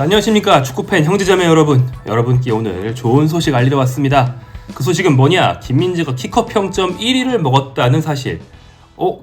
자, 안녕하십니까 축구팬 형제자매 여러분. 여러분께 오늘 좋은 소식 알리러 왔습니다. 그 소식은 뭐냐? 김민재가 키커 평점 1위를 먹었다는 사실.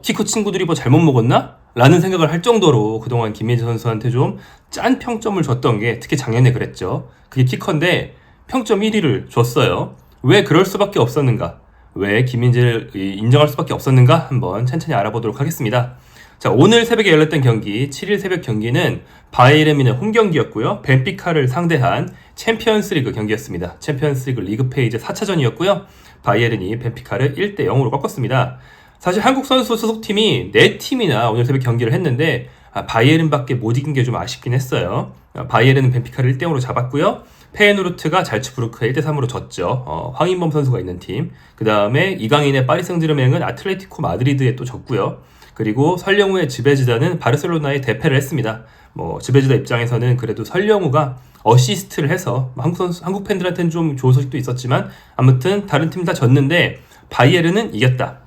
키커 친구들이 뭐 잘못 먹었나? 라는 생각을 할 정도로 그동안 김민재 선수한테 좀 짠 평점을 줬던 게 특히 작년에 그랬죠. 그게 키커인데 평점 1위를 줬어요. 왜 그럴 수밖에 없었는가? 왜 김민재를 인정할 수밖에 없었는가? 한번 천천히 알아보도록 하겠습니다. 자, 오늘 새벽에 열렸던 경기, 7일 새벽 경기는 바이에른 홈 경기였고요. 벤피카를 상대한 챔피언스리그 경기였습니다. 챔피언스리그 리그 페이지 4차전이었고요. 바이에른이 벤피카를 1대0으로 꺾었습니다. 사실 한국 선수 소속팀이 4팀이나 오늘 새벽 경기를 했는데 바이에른밖에 못 이긴 게 좀 아쉽긴 했어요. 바이에른은 벤피카를 1대0으로 잡았고요. 페예노르트가 잘츠부르크에 1대3으로 졌죠. 황인범 선수가 있는 팀. 그 다음에 이강인의 파리 생제르맹은 아틀레티코 마드리드에 또 졌고요. 그리고 설령우의 지베지다는 바르셀로나에 대패를 했습니다. 지베지다 입장에서는 그래도 설령우가 어시스트를 해서 한국 팬들한테는 좀 좋은 소식도 있었지만 아무튼 다른 팀 다 졌는데 바이에른은 이겼다.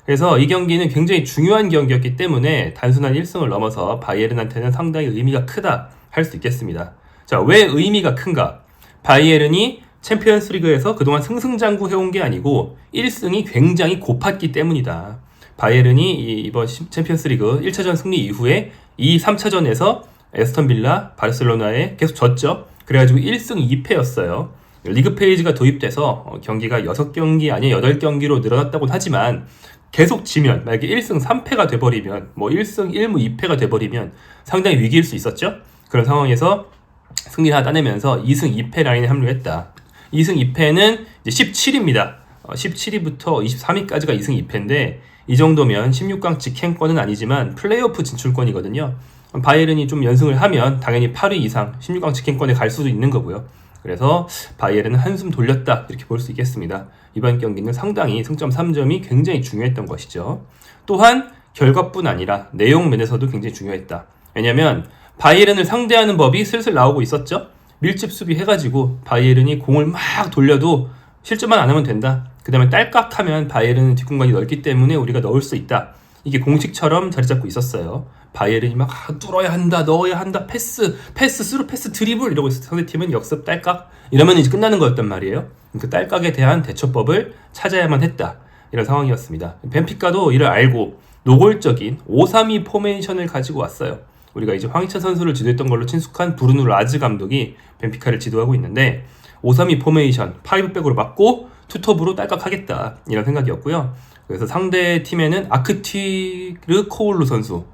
그래서 이 경기는 굉장히 중요한 경기였기 때문에 단순한 1승을 넘어서 바이에른한테는 상당히 의미가 크다 할 수 있겠습니다. 자, 왜 의미가 큰가? 바이에른이 챔피언스리그에서 그동안 승승장구해온 게 아니고 1승이 굉장히 고팠기 때문이다. 바이에른이 이번 챔피언스리그 1차전 승리 이후에 2, 3차전에서 에스턴 빌라, 바르셀로나에 계속 졌죠. 그래가지고 1승 2패였어요. 리그 페이지가 도입돼서 경기가 6경기 아니면 8경기로 늘어났다고는 하지만 계속 지면, 만약에 1승 3패가 돼버리면 1승 1무 2패가 돼버리면 상당히 위기일 수 있었죠. 그런 상황에서 승리를 하나 따내면서 2승 2패 라인에 합류했다. 2승 2패는 이제 17위입니다. 17위부터 23위까지가 2승 2패인데 이 정도면 16강 직행권은 아니지만 플레이오프 진출권이거든요. 바이에른이 좀 연승을 하면 당연히 8위 이상 16강 직행권에 갈 수도 있는 거고요. 그래서 바이에른은 한숨 돌렸다 이렇게 볼 수 있겠습니다. 이번 경기는 상당히 승점 3점이 굉장히 중요했던 것이죠. 또한 결과뿐 아니라 내용 면에서도 굉장히 중요했다. 왜냐면 바이에른을 상대하는 법이 슬슬 나오고 있었죠. 밀집 수비 해가지고 바이에른이 공을 막 돌려도 실점만 안 하면 된다. 그 다음에 딸깍하면 바이에른은 뒷공간이 넓기 때문에 우리가 넣을 수 있다. 이게 공식처럼 자리 잡고 있었어요. 바이에른이 막 뚫어야 한다, 넣어야 한다, 패스, 스루 패스, 드리블 이러고 있었어요. 상대팀은 역습, 딸깍 이러면 이제 끝나는 거였단 말이에요. 그 딸깍에 대한 대처법을 찾아야만 했다. 이런 상황이었습니다. 벤피카도 이를 알고 노골적인 5-3-2 포메이션을 가지고 왔어요. 우리가 이제 황희찬 선수를 지도했던 걸로 친숙한 브루누 라즈 감독이 벤피카를 지도하고 있는데 5-3-2 포메이션, 5백으로 맞고 투톱으로 딸깍하겠다 이런 생각이었고요. 그래서 상대 팀에는 아크티르 코울루 선수,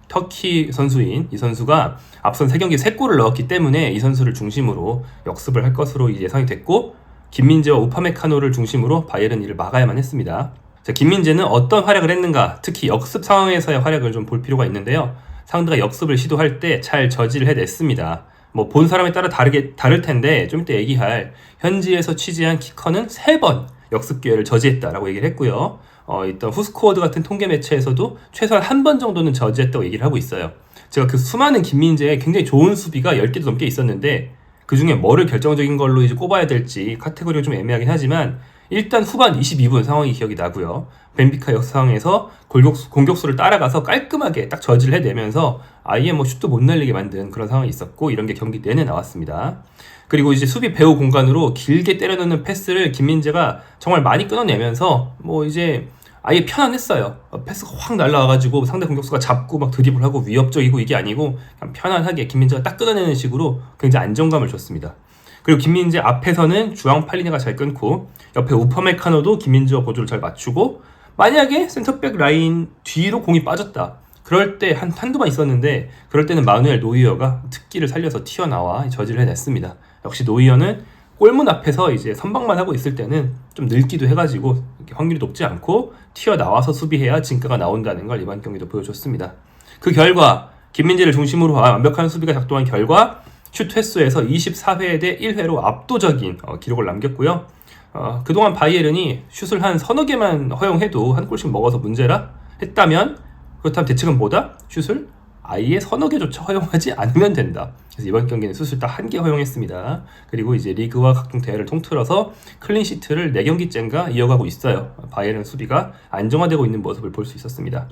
터키 선수인 이 선수가 앞선 3경기 3골을 넣었기 때문에 이 선수를 중심으로 역습을 할 것으로 예상이 됐고 김민재와 우파메카노를 중심으로 바이에른 이를 막아야만 했습니다. 자, 김민재는 어떤 활약을 했는가? 특히 역습 상황에서의 활약을 좀 볼 필요가 있는데요. 상대가 역습을 시도할 때 잘 저지를 해냈습니다. 본 사람에 따라 다를 텐데 좀 이따 얘기할 현지에서 취재한 키커는 3번 역습 기회를 저지했다라고 얘기를 했고요. 일단 후스코어드 같은 통계 매체에서도 최소한 1번 정도는 저지했다고 얘기를 하고 있어요. 제가 그 수많은 김민재의 굉장히 좋은 수비가 10개도 넘게 있었는데 그 중에 뭐를 결정적인 걸로 이제 꼽아야 될지 카테고리가 좀 애매하긴 하지만 일단 후반 22분 상황이 기억이 나고요. 벤피카 역상에서 공격수를 따라가서 깔끔하게 딱 저지를 해내면서 아예 슛도 못 날리게 만든 그런 상황이 있었고 이런 게 경기 내내 나왔습니다. 그리고 이제 수비 배후 공간으로 길게 때려넣는 패스를 김민재가 정말 많이 끊어내면서 이제 아예 편안했어요. 패스가 확 날라와가지고 상대 공격수가 잡고 막 드리블하고 위협적이고 이게 아니고 그냥 편안하게 김민재가 딱 끊어내는 식으로 굉장히 안정감을 줬습니다. 그리고 김민재 앞에서는 주앙 팔리네가 잘 끊고 옆에 우퍼메카노도 김민재와 보조를 잘 맞추고 만약에 센터백 라인 뒤로 공이 빠졌다. 그럴 때 한두 번 있었는데 그럴 때는 마누엘 노이어가 특기를 살려서 튀어나와 저지를 해냈습니다. 역시 노이어는 골문 앞에서 이제 선방만 하고 있을 때는 좀 늙기도 해가지고 확률이 높지 않고 튀어나와서 수비해야 진가가 나온다는 걸 이번 경기도 보여줬습니다. 그 결과 김민재를 중심으로 완벽한 수비가 작동한 결과 슛 횟수에서 24회 대 1회로 압도적인 기록을 남겼고요. 그동안 바이에른이 슛을 한 서너 개만 허용해도 한 골씩 먹어서 문제라 했다면 그렇다면 대책은 뭐다? 슛을 아예 서너 개조차 허용하지 않으면 된다. 그래서 이번 경기는 슛을 딱 1개 허용했습니다. 그리고 이제 리그와 각종 대회를 통틀어서 클린시트를 4경기째인가 이어가고 있어요. 바이에른 수비가 안정화되고 있는 모습을 볼 수 있었습니다.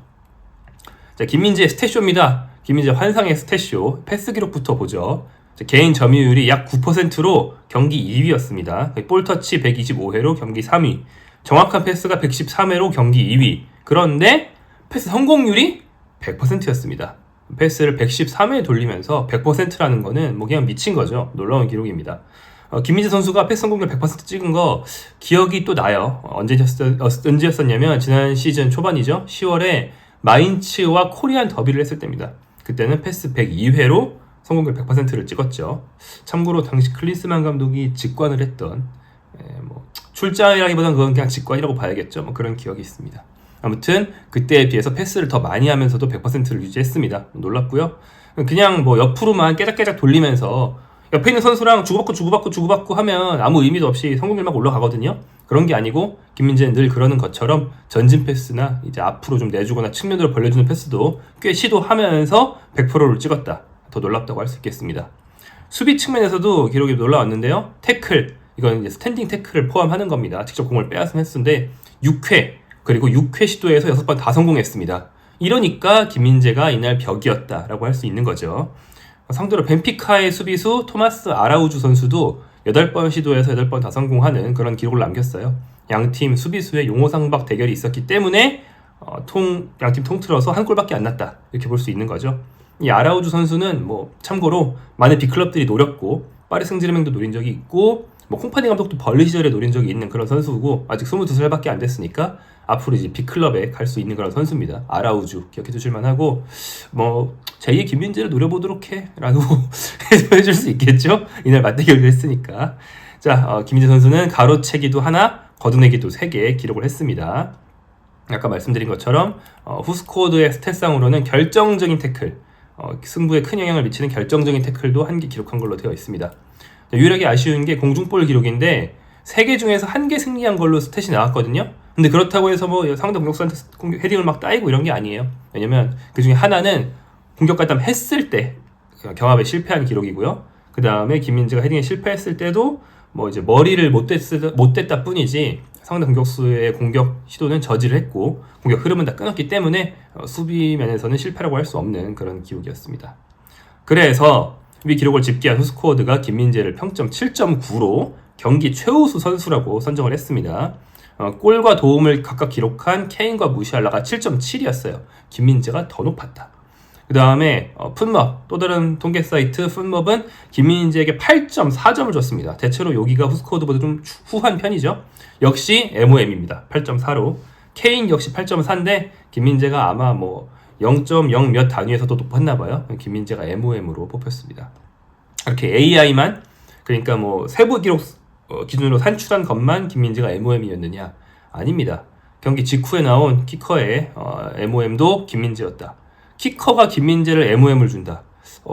자, 김민재의 스탯쇼입니다. 김민재 환상의 스탯쇼 패스 기록부터 보죠. 개인 점유율이 약 9%로 경기 2위였습니다. 볼터치 125회로 경기 3위, 정확한 패스가 113회로 경기 2위. 그런데 패스 성공률이 100%였습니다. 패스를 113회 돌리면서 100%라는 거는 뭐 그냥 미친 거죠. 놀라운 기록입니다. 김민재 선수가 패스 성공률 100% 찍은 거 기억이 또 나요. 언제였었냐면 지난 시즌 초반이죠. 10월에 마인츠와 코리안 더비를 했을 때입니다. 그때는 패스 102회로 성공률 100%를 찍었죠. 참고로 당시 클린스만 감독이 직관을 했던 뭐 출장이라기보다는 그건 그냥 직관이라고 봐야겠죠. 뭐 그런 기억이 있습니다. 아무튼 그때에 비해서 패스를 더 많이 하면서도 100%를 유지했습니다. 놀랍고요. 그냥 뭐 옆으로만 깨작깨작 돌리면서 옆에 있는 선수랑 주고받고 하면 아무 의미도 없이 성공률 막 올라가거든요. 그런 게 아니고 김민재는 늘 그러는 것처럼 전진 패스나 이제 앞으로 좀 내주거나 측면으로 벌려주는 패스도 꽤 시도하면서 100%를 찍었다. 더 놀랍다고 할 수 있겠습니다. 수비 측면에서도 기록이 놀라웠는데요. 태클, 이건 이제 스탠딩 태클을 포함하는 겁니다. 직접 공을 빼앗은 횟수인데 6회, 그리고 6회 시도에서 6번 다 성공했습니다. 이러니까 김민재가 이날 벽이었다라고 할 수 있는 거죠. 상대로 벤피카의 수비수 토마스 아라우주 선수도 8번 시도에서 8번 다 성공하는 그런 기록을 남겼어요. 양팀 수비수의 용호상박 대결이 있었기 때문에 양팀 통틀어서 한 골밖에 안 났다, 이렇게 볼 수 있는 거죠. 이 아라우주 선수는 뭐 참고로 많은 빅클럽들이 노렸고 파리 생제르맹도 노린 적이 있고 뭐 콩파니 감독도 벌리 시절에 노린 적이 있는 그런 선수고 아직 22살밖에 안 됐으니까 앞으로 이제 빅클럽에 갈 수 있는 그런 선수입니다. 아라우주 기억해 두실 만하고 뭐 제2의 김민재를 노려보도록 해 라고 해줄 수 있겠죠. 이날 맞대결도 했으니까. 자, 김민재 선수는 가로채기도 하나, 걷어내기도 3개 기록을 했습니다. 아까 말씀드린 것처럼 후스코어드의 스탯상으로는 결정적인 태클, 승부에 큰 영향을 미치는 결정적인 태클도 1개 기록한 걸로 되어 있습니다. 유일하게 아쉬운 게 공중볼 기록인데 3개 중에서 1개 승리한 걸로 스탯이 나왔거든요. 근데 그렇다고 해서 뭐 상대 공격수한테 헤딩을 막 따이고 이런 게 아니에요. 왜냐면 그 중에 하나는 공격 가담 했을 때 경합에 실패한 기록이고요. 그 다음에 김민재가 헤딩에 실패했을 때도 뭐 이제 머리를 못 댔다 뿐이지 상대 공격수의 공격 시도는 저지를 했고 공격 흐름은 다 끊었기 때문에 수비 면에서는 실패라고 할 수 없는 그런 기록이었습니다. 그래서 이 기록을 집계한 후스코어드가 김민재를 평점 7.9로 경기 최우수 선수라고 선정을 했습니다. 골과 도움을 각각 기록한 케인과 무시알라가 7.7이었어요. 김민재가 더 높았다. 그 다음에 풋먹, 또 다른 통계 사이트 풋먹은 김민재에게 8.4점을 줬습니다. 대체로 여기가 후스코어드보다 좀 후한 편이죠. 역시 MOM입니다. 8.4로. 케인 역시 8.4인데 김민재가 아마 뭐 0.0 몇 단위에서도 높았나봐요. 김민재가 MOM으로 뽑혔습니다. 이렇게 AI만, 그러니까 뭐 세부 기록 기준으로 산출한 것만 김민재가 MOM이었느냐? 아닙니다. 경기 직후에 나온 키커의 MOM도 김민재였다. 키커가 김민재를 MOM을 준다.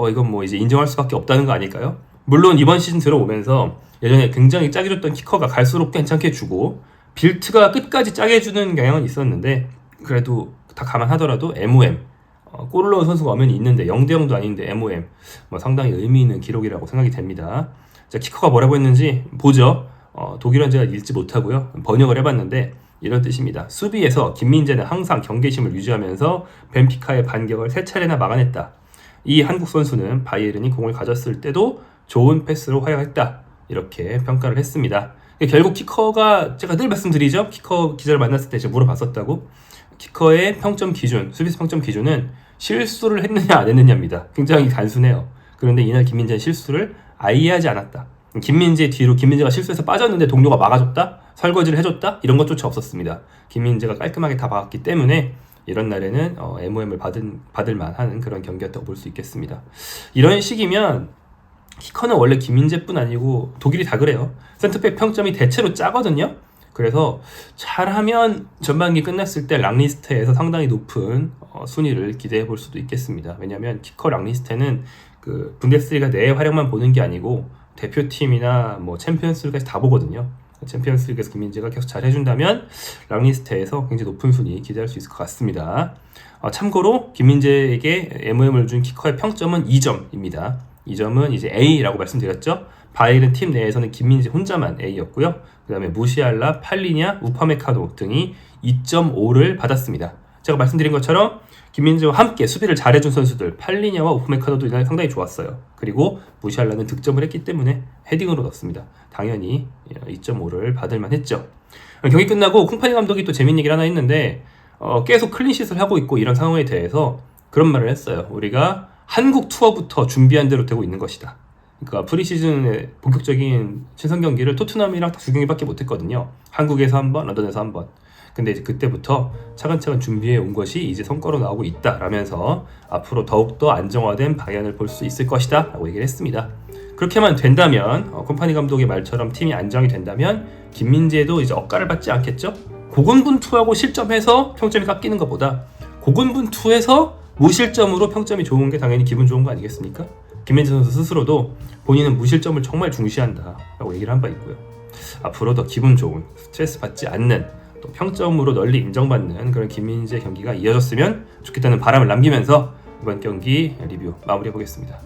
이건 뭐 이제 인정할 수밖에 없다는 거 아닐까요? 물론 이번 시즌 들어오면서 예전에 굉장히 짜게 줬던 키커가 갈수록 괜찮게 주고 빌트가 끝까지 짜게 주는 경향은 있었는데 그래도 다 감안하더라도 MOM, 골을 넣은 선수가 엄연히 있는데 0대0도 아닌데 MOM, 뭐 상당히 의미 있는 기록이라고 생각이 됩니다. 자, 키커가 뭐라고 했는지 보죠. 독일어는 제가 읽지 못하고요. 번역을 해봤는데 이런 뜻입니다. 수비에서 김민재는 항상 경계심을 유지하면서 벤피카의 반격을 3차례나 막아냈다. 이 한국 선수는 바이에른이 공을 가졌을 때도 좋은 패스로 활용했다. 이렇게 평가를 했습니다. 결국 키커가 제가 늘 말씀드리죠. 키커 기자를 만났을 때 제가 물어봤었다고. 키커의 평점 기준, 수비수 평점 기준은 실수를 했느냐 안 했느냐입니다. 굉장히 단순해요. 그런데 이날 김민재는 실수를 아예 하지 않았다. 김민재 뒤로 김민재가 실수해서 빠졌는데 동료가 막아줬다? 설거지를 해줬다? 이런 것조차 없었습니다. 김민재가 깔끔하게 다 막았기 때문에 이런 날에는 MOM을 받을 만한 그런 경기였다고 볼 수 있겠습니다. 이런 식이면 키커는 원래 김민재뿐 아니고 독일이 다 그래요. 센터백 평점이 대체로 짜거든요. 그래서 잘하면 전반기 끝났을 때 랑리스트에서 상당히 높은 순위를 기대해 볼 수도 있겠습니다. 왜냐하면 키커 랑리스트는 그 분데스리가 내 활약만 보는 게 아니고 대표팀이나 뭐 챔피언스리그까지 다 보거든요. 챔피언스리그에서 김민재가 계속 잘 해준다면 랑리스트에서 굉장히 높은 순위 기대할 수 있을 것 같습니다. 참고로 김민재에게 MOM을 준 키커의 평점은 2점입니다. 2점은 이제 A라고 말씀드렸죠. 바이에른 팀 내에서는 김민재 혼자만 A였고요. 그 다음에 무시알라, 팔리냐, 우파메카노 등이 2.5를 받았습니다. 제가 말씀드린 것처럼 김민재와 함께 수비를 잘해준 선수들 팔리냐와 우프메카노도 이날 상당히 좋았어요. 그리고 무시할라는 득점을 했기 때문에 헤딩으로 넣었습니다. 당연히 2.5를 받을만 했죠. 경기 끝나고 콩파니 감독이 또 재밌는 얘기를 하나 했는데 계속 클린시트를 하고 있고 이런 상황에 대해서 그런 말을 했어요. 우리가 한국 투어부터 준비한 대로 되고 있는 것이다. 그러니까 프리시즌의 본격적인 친선 경기를 토트넘이랑 딱 2경기밖에 못했거든요. 한국에서 한 번, 런던에서 한 번. 근데 이제 그때부터 차근차근 준비해 온 것이 이제 성과로 나오고 있다라면서 앞으로 더욱더 안정화된 방향을 볼 수 있을 것이다 라고 얘기를 했습니다. 그렇게만 된다면 콤파니 감독의 말처럼 팀이 안정이 된다면 김민재도 이제 억가를 받지 않겠죠? 고군분투하고 실점해서 평점이 깎이는 것보다 고군분투해서 무실점으로 평점이 좋은 게 당연히 기분 좋은 거 아니겠습니까? 김민재 선수 스스로도 본인은 무실점을 정말 중시한다 라고 얘기를 한 바 있고요. 앞으로 더 기분 좋은, 스트레스 받지 않는, 또 평점으로 널리 인정받는 그런 김민재 경기가 이어졌으면 좋겠다는 바람을 남기면서 이번 경기 리뷰 마무리해 보겠습니다.